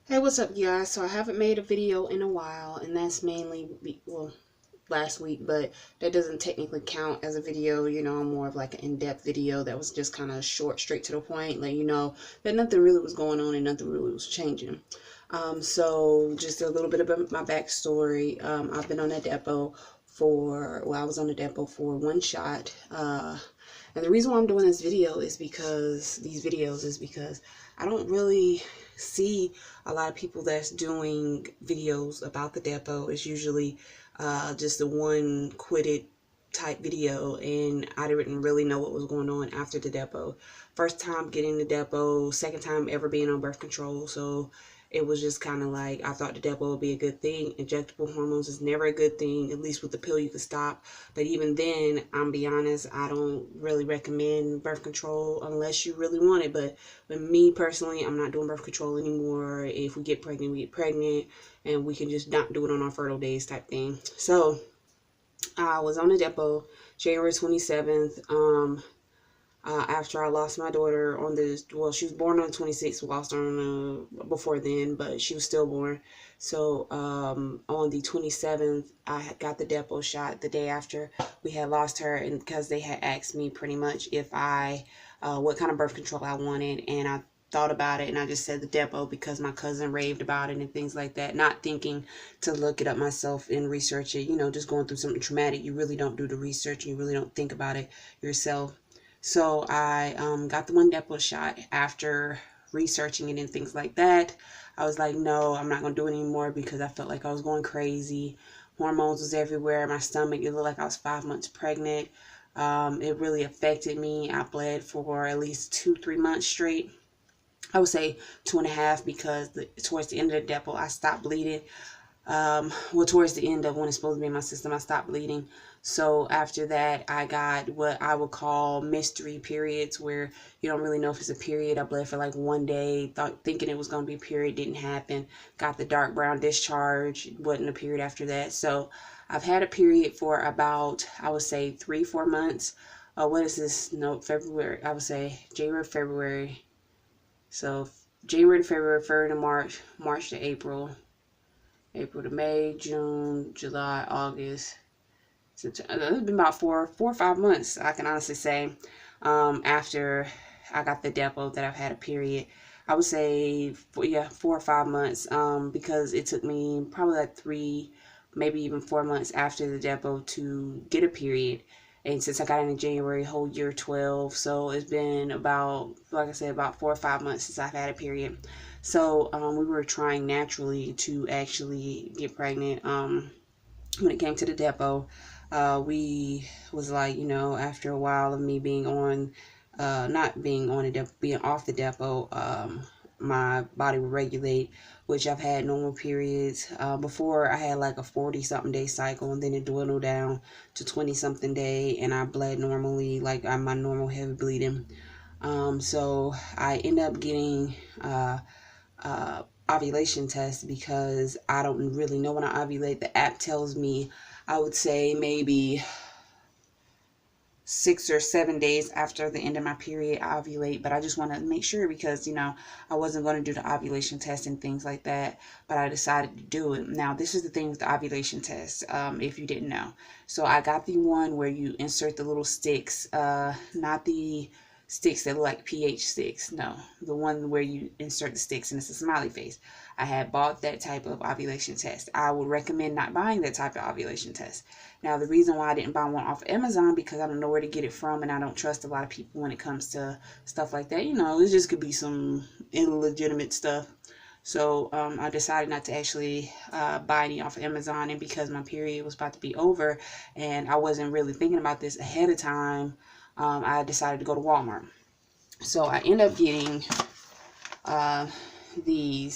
Hey, what's up, guys? So I haven't made a video in a while, and that's mainly, well, last week, but that doesn't technically count as a video. I'm more of like an in-depth video that was just kind of short, straight to the point, letting you know that nothing really was going on and nothing really was changing. So just a little bit about my backstory. I've been on that depo I was on the depo for one shot. And the reason why I'm doing these videos is because I don't really see a lot of people that's doing videos about the depo. It's usually just the one quitted type video, and I didn't really know what was going on after the depo. First time getting the depo, second time ever being on birth control, so it was just kind of like I thought the depo would be a good thing. Injectable hormones is never a good thing. At least with the pill you can stop, but even then, I'm be honest, I don't really recommend birth control unless you really want it. But with me personally, I'm not doing birth control anymore. If we get pregnant, we get pregnant, and we can just not do it on our fertile days type thing. So I was on the depo January 27th. After I lost my daughter she was born on the 26th, lost her on before then, but she was stillborn. So on the 27th, I got the depo shot the day after we had lost her, and because they had asked me pretty much if what kind of birth control I wanted, and I thought about it, and I just said the depo because my cousin raved about it and things like that, not thinking to look it up myself and research it. Just going through something traumatic, you really don't do the research, and you really don't think about it yourself. So I got the one depo shot. After researching it and things like that, I was like, no, I'm not going to do it anymore because I felt like I was going crazy. Hormones was everywhere. My stomach, it looked like I was 5 months pregnant. It really affected me. I bled for at least 2-3 months straight. I would say 2.5 because towards the end of the depo, I stopped bleeding. Towards the end of when it's supposed to be in my system, I stopped bleeding. So after that, I got what I would call mystery periods, where you don't really know if it's a period. I bled for like one day, thinking it was going to be a period, didn't happen. Got the dark brown discharge, wasn't a period after that. So I've had a period for about, I would say, 3-4 months. What is this? No, February. I would say January, February. So January to February, February to March, March to April. April to May, June, July, August, September. It's been about 4 or 5 months, I can honestly say, after I got the depo that I've had a period. I would say, 4 or 5 months, because it took me probably like 3, maybe even 4 months after the depo to get a period. And since I got in January, whole year 12, so it's been about, like I said, about 4 or 5 months since I've had a period. So we were trying naturally to actually get pregnant. When it came to the depo, we was like, after a while of me being on, not being on a depo, being off the depo, my body would regulate, which I've had normal periods. Before, I had like a 40-something day cycle, and then it dwindled down to 20-something day, and I bled normally, like I'm my normal heavy bleeding. So I end up getting ovulation test because I don't really know when I ovulate. The app tells me, I would say maybe 6 or 7 days after the end of my period, I ovulate, but I just want to make sure because, I wasn't going to do the ovulation test and things like that, but I decided to do it. Now, this is the thing with the ovulation test, if you didn't know. So I got the one where you insert the little sticks, not the sticks that look like pH sticks. No, the one where you insert the sticks and it's a smiley face. I had bought that type of ovulation test. I would recommend not buying that type of ovulation test. Now, the reason why I didn't buy one off Amazon, because I don't know where to get it from, and I don't trust a lot of people when it comes to stuff like that. It just could be some illegitimate stuff. So I decided not to actually buy any off of Amazon, and because my period was about to be over and I wasn't really thinking about this ahead of time, I decided to go to Walmart. So I end up getting the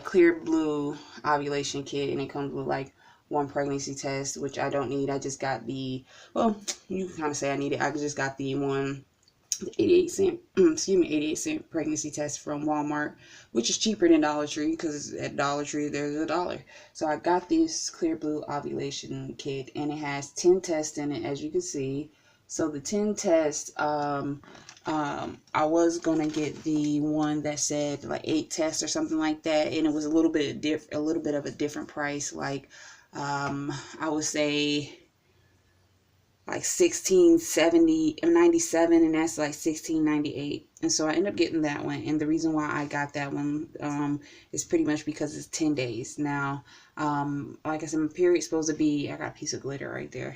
clear blue ovulation kit, and it comes with like one pregnancy test, which I don't need. I just got you can kind of say I need it. I just got the 88 cent, 88 cent pregnancy test from Walmart, which is cheaper than Dollar Tree, because at Dollar Tree there's $1. So I got this clear blue ovulation kit, and it has 10 tests in it, as you can see. So the 10 test, I was gonna get the one that said like 8 tests or something like that, and it was a little bit of a different price. Like, I would say like 1670 and 97, and that's like 1698. And so I ended up getting that one. And the reason why I got that one is pretty much because it's 10 days. Now, like I said, my period's supposed to be, I got a piece of glitter right there.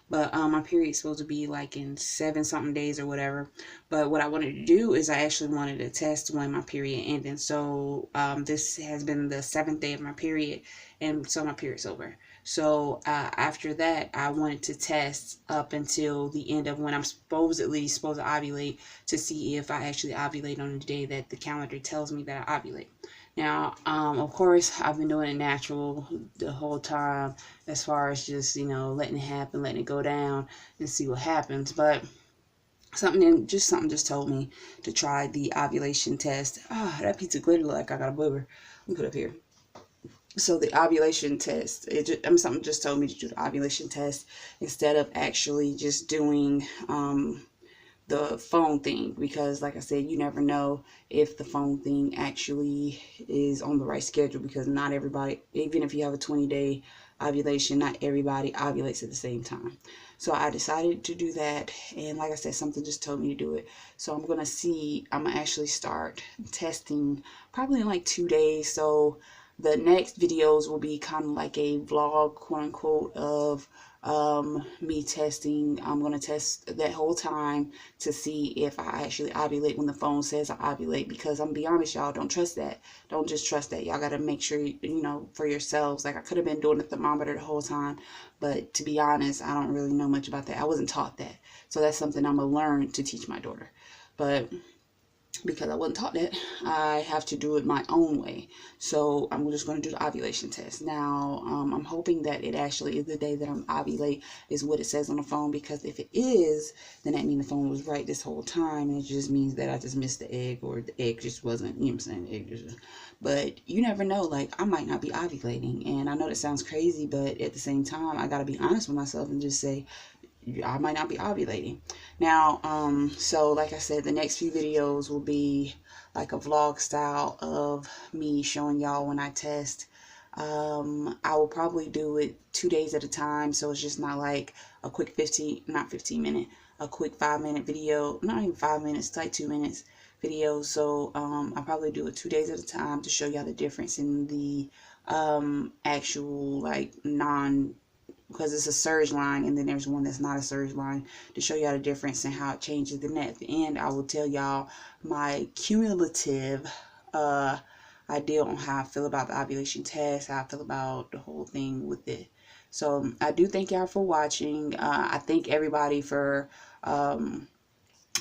But my period's supposed to be like in 7 something days or whatever. But what I wanted to do is I actually wanted to test when my period ended. So this has been the 7th day of my period, and so my period's over. So after that, I wanted to test up until the end of when I'm supposedly supposed to ovulate, to see if I actually ovulate on the day that the calendar tells me that I ovulate. Now, of course, I've been doing it natural the whole time, as far as just, letting it happen, letting it go down and see what happens. But something just told me to try the ovulation test. Ah, that pizza glitter look like I got a booger. Let me put it up here. So the ovulation test, something just told me to do the ovulation test instead of actually just doing the phone thing, because like I said, you never know if the phone thing actually is on the right schedule, because not everybody, even if you have a 20-day ovulation, not everybody ovulates at the same time. So I decided to do that, and like I said, something just told me to do it. So I'm gonna actually start testing probably in like 2 days. So the next videos will be kind of like a vlog, quote unquote, of me testing. I'm going to test that whole time to see if I actually ovulate when the phone says I ovulate, because I'm gonna be honest, y'all, don't trust that. Don't just trust that. Y'all got to make sure, for yourselves. Like, I could have been doing the thermometer the whole time, but to be honest, I don't really know much about that. I wasn't taught that. So that's something I'm going to learn to teach my daughter. But because I wasn't taught that, I have to do it my own way. So I'm just going to do the ovulation test. Now, I'm hoping that it actually is the day that I'm ovulate is what it says on the phone, because if it is, then that means the phone was right this whole time, and it just means that I just missed the egg, or the egg just wasn't, you know what I'm saying, the egg just, but you never know. Like, I might not be ovulating, and I know that sounds crazy, but at the same time, I got to be honest with myself and just say, I might not be ovulating. Now, so like I said, the next few videos will be like a vlog style of me showing y'all when I test. I will probably do it 2 days at a time, so it's just not like a quick not 15 minute, a quick 5-minute video, not even 5 minutes, it's like 2 minutes video. So I'll probably do it 2 days at a time to show y'all the difference in the actual, like, because it's a surge line, and then there's one that's not a surge line, to show y'all the difference and how it changes. Then at the end, I will tell y'all my cumulative idea on how I feel about the ovulation test, how I feel about the whole thing with it. So I do thank y'all for watching. I thank everybody for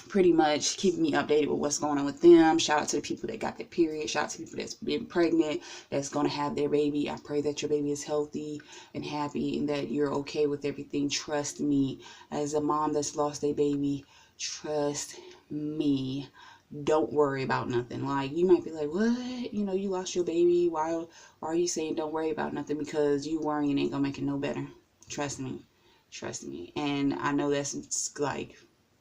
pretty much keeping me updated with what's going on with them. Shout out to the people that got their period. Shout out to people that's been pregnant, that's going to have their baby. I pray that your baby is healthy and happy, and that you're okay with everything. Trust me, as a mom that's lost their baby, trust me, don't worry about nothing. Like, you might be like, what? You lost your baby. Why are you saying don't worry about nothing? Because you worrying ain't gonna make it no better. Trust me. Trust me. And I know that's like,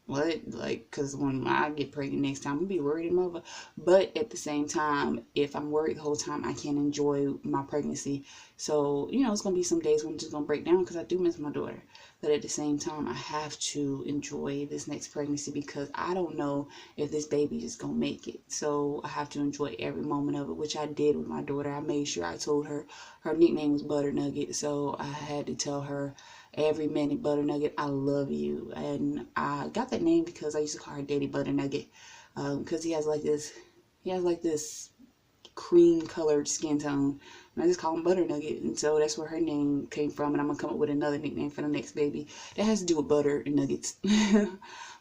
what? Like, because when I get pregnant next time, I'm gonna be worried and mother. But at the same time, if I'm worried the whole time, I can't enjoy my pregnancy. So, it's gonna be some days when I'm just gonna break down, because I do miss my daughter. But at the same time, I have to enjoy this next pregnancy, because I don't know if this baby is gonna make it. So I have to enjoy every moment of it, which I did with my daughter. I made sure I told her nickname was Butter Nugget, so I had to tell her every minute, Butter Nugget, I love you. And I got that name because I used to call her Daddy Butter Nugget, because he has like this cream colored skin tone, and I just call him Butter Nugget. And so that's where her name came from. And I'm gonna come up with another nickname for the next baby that has to do with butter and nuggets.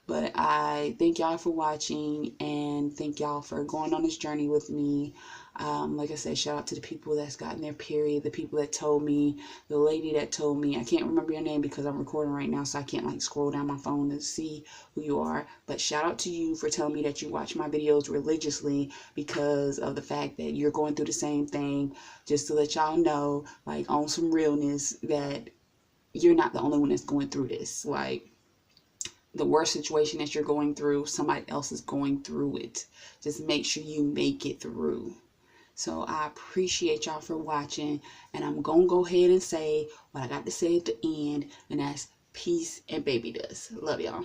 But I thank y'all for watching, and thank y'all for going on this journey with me. Like I said, shout out to the people that's gotten their period, the people that told me, the lady that told me. I can't remember your name because I'm recording right now, so I can't like scroll down my phone to see who you are. But shout out to you for telling me that you watch my videos religiously, because of the fact that you're going through the same thing. Just to let y'all know, like, on some realness, that you're not the only one that's going through this. Like, the worst situation that you're going through, somebody else is going through it. Just make sure you make it through. So I appreciate y'all for watching, and I'm gonna go ahead and say what I got to say at the end, and that's peace and baby dust. Love y'all.